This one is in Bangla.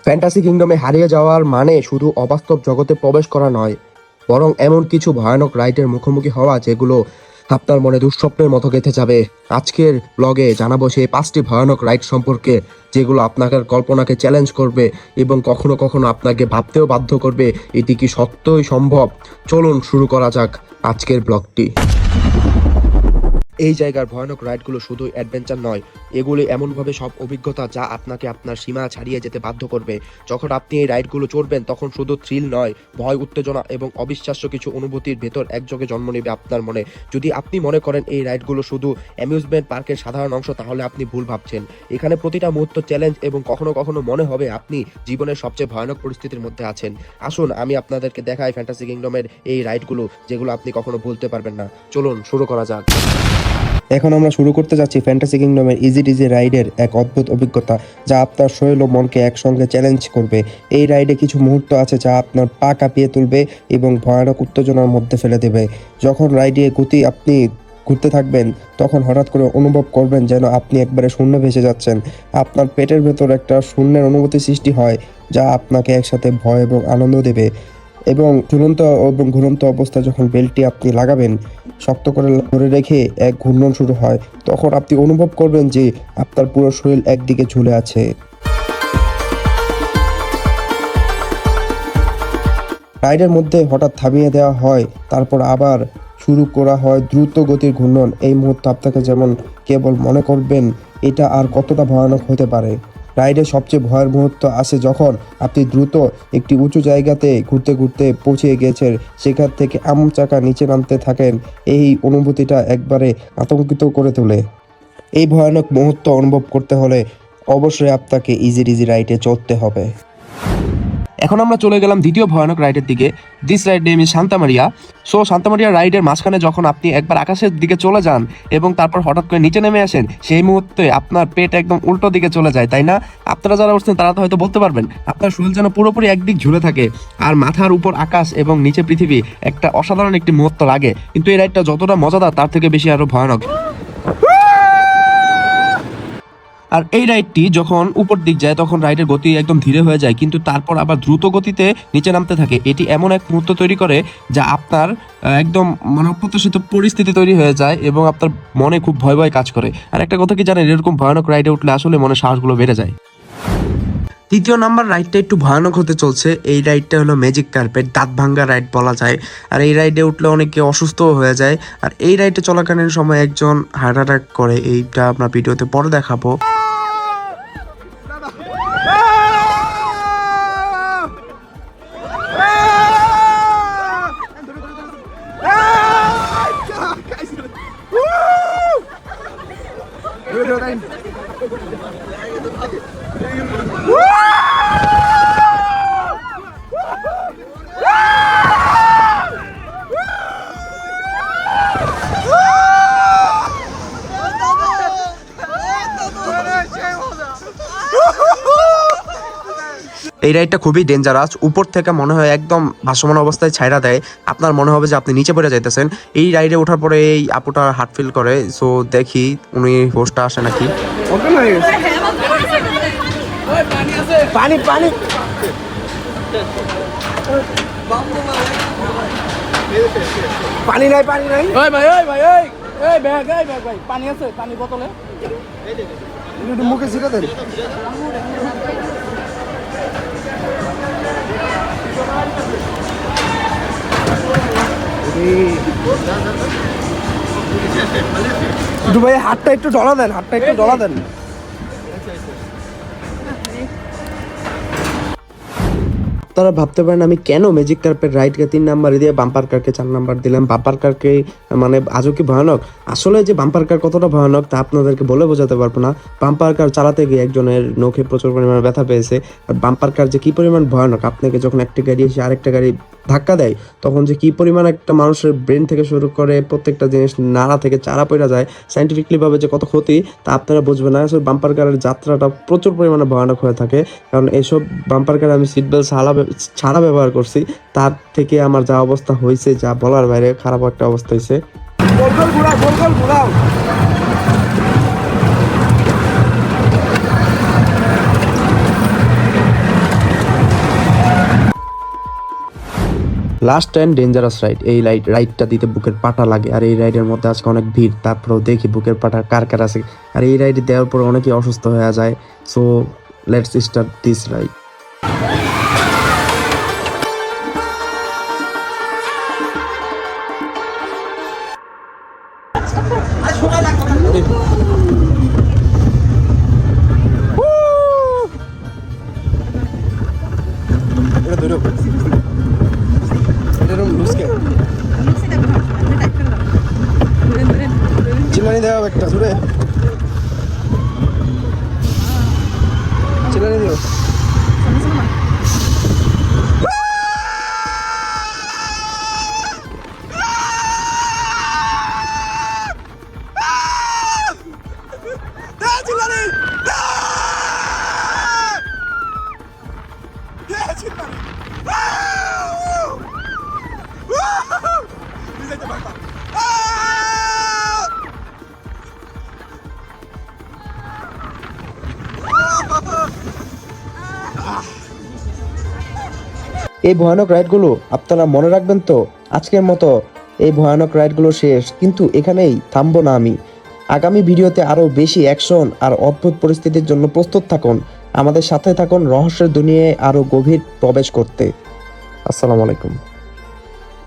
ফ্যান্টাসি কিংডমে হারিয়ে যাওয়ার মানে শুধু অবাস্তব জগতে প্রবেশ করা নয়, বরং এমন কিছু ভয়ানক রাইডের মুখোমুখি হওয়া যেগুলো আপনার মনে দুঃস্বপ্নের মতো গেঁথে যাবে। আজকের ব্লগে জানাবো সেই 5টি ভয়ানক রাইড সম্পর্কে, যেগুলো আপনাকে কল্পনাকে চ্যালেঞ্জ করবে এবং কখনো কখনো আপনাকে ভাবতেও বাধ্য করবে এটি কি সত্যই সম্ভব। চলুন শুরু করা যাক আজকের ব্লগটি। এই জায়গার ভয়ানক রাইডগুলো শুধু অ্যাডভেঞ্চার নয়, এগুলি এমনভাবে সব অভিজ্ঞতা যা আপনাকে আপনার সীমা ছাড়িয়ে যেতে বাধ্য করবে। যখন আপনি এই রাইডগুলো চড়বেন তখন শুধু থ্রিল নয়, ভয়, উত্তেজনা এবং অবিশ্বাস্য কিছু অনুভূতির ভেতর একযোগে জন্ম নেবে আপনার মনে। যদি আপনি মনে করেন এই রাইডগুলো শুধু অ্যামিউজমেন্ট পার্কের সাধারণ অংশ, তাহলে আপনি ভুল ভাবছেন। এখানে প্রতিটা মুহূর্ত চ্যালেঞ্জ এবং কখনো কখনো মনে হবে আপনি জীবনের সবচেয়ে ভয়ানক পরিস্থিতির মধ্যে আছেন। আসুন আমি আপনাদেরকে দেখাই ফ্যান্টাসি কিংডমের এই রাইডগুলো, যেগুলো আপনি কখনো ভুলতে পারবেন না। চলুন শুরু করা যাক। এখন আমরা শুরু করতে যাচ্ছি ফ্যান্টাসি কিংডমের ইজি ডিজি রাইডের এক অদ্ভুত অভিজ্ঞতা, যা আপনার শরীর ও মনকে একসঙ্গে চ্যালেঞ্জ করবে। এই রাইডে কিছু মুহূর্ত আছে যা আপনার পা কাঁপিয়ে তুলবে এবং ভয়ানক উত্তেজনার মধ্যে ফেলে দেবে। যখন রাইডে গতি আপনি ঘুরতে থাকবেন, তখন হঠাৎ করে অনুভব করবেন যেন আপনি একবারে শূন্যে ভেসে যাচ্ছেন। আপনার পেটের ভেতর একটা শূন্যের অনুভূতি সৃষ্টি হয়, যা আপনাকে একসাথে ভয় এবং আনন্দ দেবে। এবং ঝুলন্ত এবং ঘুরন্ত অবস্থায় যখন বেল্টটি আপনি লাগাবেন, শক্ত করে ধরে রেখে এক ঘূর্ণন শুরু হয়, তখন আপনি অনুভব করবেন যে আপনার পুরো শরীর একদিকে ঝুলে আছে। রাইডের মধ্যে হঠাৎ থামিয়ে দেওয়া হয়, তারপর আবার শুরু করা হয় দ্রুত গতির ঘূর্ণন। এই মুহূর্তে আপনাকে যেমন কেবল মনে করবেন এটা আর কতটা ভয়ানক হতে পারে। রাইডের সবচেয়ে ভয়ের মুহূর্ত আসে যখন আপনি দ্রুত একটি উঁচু জায়গাতে ঘুরতে ঘুরতে পৌঁছে গিয়েছেন, সেখান থেকে চাকা নিচে নামতে থাকেন। এই অনুভূতিটা একবারে আতঙ্কিত করে তোলে। এই ভয়ানক মুহূর্ত অনুভব করতে হলে অবশ্যই আপনাকে ইজি ডিজি রাইডে চড়তে হবে। এখন আমরা চলে গেলাম দ্বিতীয় ভয়ানক রাইডের দিকে। This ride name is Santa Maria. So Santa Maria রাইডের মাঝখানে যখন আপনি একবার আকাশের দিকে চলে যান এবং তারপর হঠাৎ করে নিচে নেমে আসেন, সেই মুহূর্তে আপনার পেট একদম উল্টো দিকে চলে যায়, তাই না? আপনারা যারা উঠছেন তারা তো হয়তো বলতে পারবেন, আপনার শরীর যেন পুরোপুরি একদিক ঝুলে থাকে আর মাথার উপর আকাশ এবং নিচে পৃথিবী। একটা অসাধারণ একটি মুহূর্ত লাগে, কিন্তু এই রাইডটা যতটা মজাদার তার থেকে বেশি আরো ভয়ানক। আর এই রাইডটি যখন উপর দিক যায় তখন রাইডের গতি একদম ধীরে হয়ে যায়, কিন্তু তারপর আবার দ্রুত গতিতে নিচে নামতে থাকে। এটি এমন এক মুহূর্ত তৈরি করে যা আপনার একদম মানে অপ্রত্যাশিত পরিস্থিতি তৈরি হয়ে যায় এবং আপনার মনে খুব ভয় ভয় কাজ করে। আর একটা কথা কি জানেন, এরকম ভয়ানক রাইডে উঠলে আসলে মনে সাহসগুলো বেড়ে যায়। তৃতীয় নাম্বার রাইডটা একটু ভয়ানক হতে চলছে। এই রাইডটা হলো ম্যাজিক কার্পেট, দাঁত ভাঙ্গা রাইড বলা যায়। আর এই রাইডে উঠলে অনেকে অসুস্থও হয়ে যায়। আর এই রাইডে চলাকালীন সময় একজন হার্ট অ্যাটাক করে, এইটা আপনার ভিডিওতে পরে দেখাবো। এই রাইডটা খুবই ডেঞ্জারাস। উপর থেকে মনে হয় একদম ভাসমান অবস্থায় ছাইড়া দেয়, আপনার মনে হবে যে আপনি নিচে পড়ে যাইতেছেন। এই রাইডে ওঠার পরে এই আপুটা হার্ট ফিল করে। সো দেখি উনি হোস্টটা আসে নাকি। পানি পানি পানি নাই পানি নাই। ওই ভাই ওই ভাই ওই এই ব্যাগ ভাই পানি আছে, পানি বোতলে মুখে ছিটা দেন। ভাই হাতটা একটু ডলা দেন, হাতটা একটু ডলা দেন। আপনারা ভাবতে পারেন আমি কেন ম্যাজিক কার্পেট রাইডকে 3 নাম্বার দিয়ে বাম্পার কারকে 4 নাম্বার দিলাম। বাম্পার কারকে মানে আজও কি ভয়ানক। আসলে যে বাম্পার কার কতটা ভয়ানক তা আপনাদেরকে বলে বোঝাতে পারবো না। বাম্পার কার চালাতে গিয়ে একজনের নখে প্রচুর পরিমাণে ব্যথা পেয়েছে। আর বাম্পার কার যে কি পরিমাণ ভয়ানক, আপনাকে যখন একটা গাড়ি এসে আরেকটা গাড়ি ধাক্কা দেয় তখন যে কি পরিমাণ একটা মানুষের ব্রেন থেকে শুরু করে প্রত্যেকটা জিনিস নাড়া থেকে চারা পড়া যায়, সাইন্টিফিকলি ভাবে যে কত ক্ষতি তা আপনারা বুঝবেন না। আসলে বাম্পার কারের যাত্রাটা প্রচুর পরিমাণে ভয়ানক হয়ে থাকে, কারণ এইসব বাম্পার কারে আমি সিট বেল্ট ছাড়া ব্যবহার করছি, তার থেকে আমার যা অবস্থা হয়েছে যা বলার বাইরে, খারাপ একটা অবস্থা হয়েছে। গোল গোল ঘুরাও। লাস্ট অ্যান্ড ডেঞ্জারাস রাইড, এই রাইডটা দিতে বুকের পাটা লাগে, আর এই রাইডের মধ্যে আজকে অনেক ভিড়, তারপরেও দেখি বুকের পাটা কার কার আছে, আর এই রাইড দেওয়ার পর অনেকেই অসুস্থ হয়ে যায়। So let's start this ride. এটা ধরো এটা রুম লুসকে চিল্লানি দেওয়া একটা জুড়ে চিল্লানি দিও। এই ভয়ানক রাইডগুলো আপনারা মনে রাখবেন তো। আজকের মতো এই ভয়ানক রাইডগুলো শেষ, কিন্তু এখানেই থামবো না আমি। আগামী ভিডিওতে আরও বেশি অ্যাকশন আর অদ্ভুত পরিস্থিতির জন্য প্রস্তুত থাকুন। আমাদের সাথে থাকুন রহস্যের দুনিয়ায় আরও গভীর প্রবেশ করতে। আসসালামু আলাইকুম।